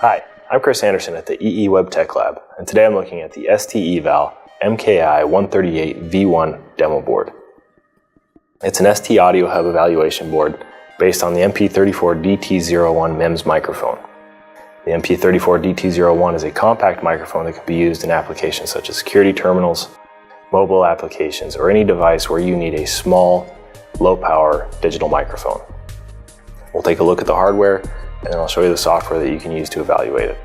Hi, I'm Chris Anderson at the EEWeb Tech Lab, and today I'm looking at the STEval MKI138 V1 demo board. It's an ST Audio Hub evaluation board based on the MP34DT01 MEMS microphone. The MP34DT01 is a compact microphone that can be used in applications such as security terminals, mobile applications, or any device where you need a small, low-power digital microphone. We'll take a look at the hardware, and then I'll show you the software that you can use to evaluate it.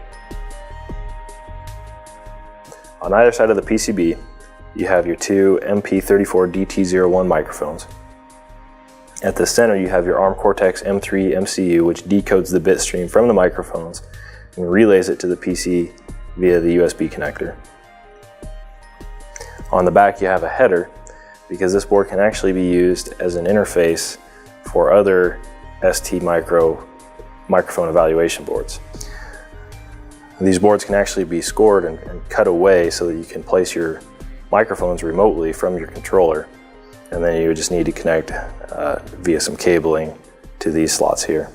On either side of the PCB, you have your two MP34DT01 microphones. At the center, you have your ARM Cortex-M3 MCU, which decodes the bit stream from the microphones and relays it to the PC via the USB connector. On the back, you have a header, because this board can actually be used as an interface for other STMicro microphone evaluation boards. These boards can actually be scored and cut away so that you can place your microphones remotely from your controller, and then you would just need to connect via some cabling to these slots here.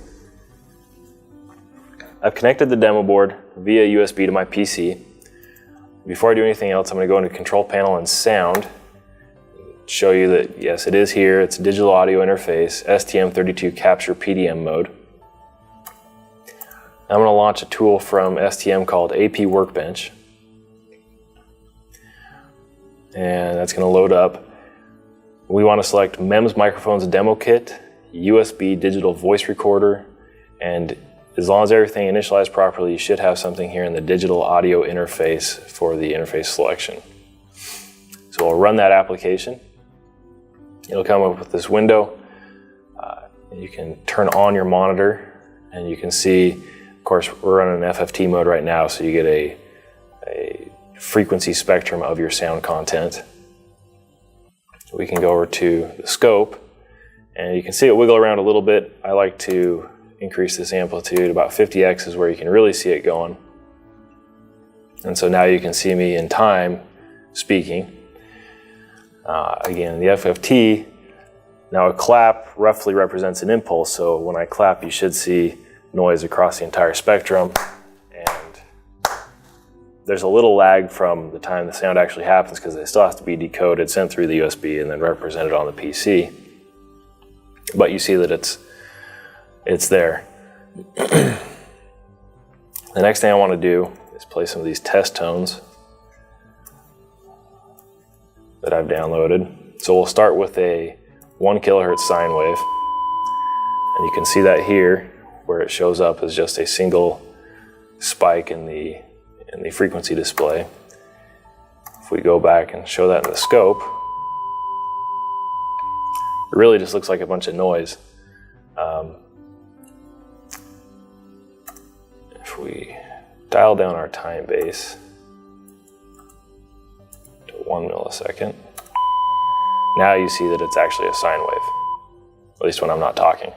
I've connected the demo board via USB to my PC. Before I do anything else, I'm going to go into Control Panel and Sound, show you that yes, it is here. It's a digital audio interface, STM32 capture PDM mode. I'm going to launch a tool from STM called AP Workbench, and that's going to load up. We want to select MEMS microphones demo kit, USB digital voice recorder, and as long as everything initialized properly, you should have something here in the digital audio interface for the interface selection. So we'll run that application. It'll come up with this window. You can turn on your monitor, and you can see, of course, we're running an FFT mode right now, so you get a frequency spectrum of your sound content. We can go over to the scope, and you can see it wiggle around a little bit. I like to increase this amplitude. About 50x is where you can really see it going. And so now you can see me in time speaking. Again, the FFT, now a clap roughly represents an impulse, so when I clap you should see noise across the entire spectrum, and there's a little lag from the time the sound actually happens because it still has to be decoded, sent through the USB, and then represented on the PC. But you see that it's there. The next thing I want to do is play some of these test tones that I've downloaded. So we'll start with a 1 kilohertz sine wave, and you can see that here where it shows up as just a single spike in the frequency display. If we go back and show that in the scope, it really just looks like a bunch of noise. If we dial down our time base to 1 millisecond, now you see that it's actually a sine wave, at least when I'm not talking.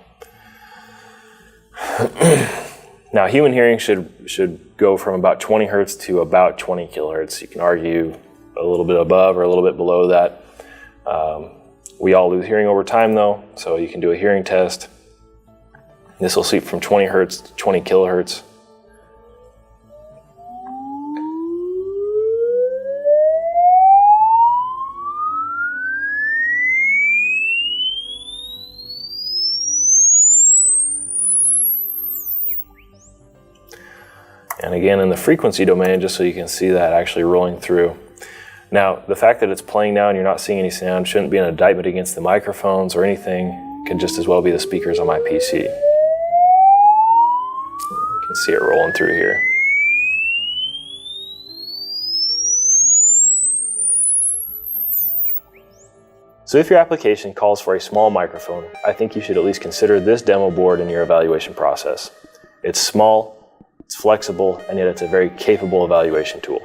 Now, human hearing should go from about 20 hertz to about 20 kilohertz. You can argue a little bit above or a little bit below that. We all lose hearing over time though, so you can do a hearing test. This will sweep from 20 hertz to 20 kilohertz. And again, in the frequency domain, just so you can see that actually rolling through. Now, the fact that it's playing now and you're not seeing any sound shouldn't be an indictment against the microphones or anything. It could just as well be the speakers on my PC. You can see it rolling through here. So if your application calls for a small microphone, I think you should at least consider this demo board in your evaluation process. It's small, it's flexible, and yet it's a very capable evaluation tool.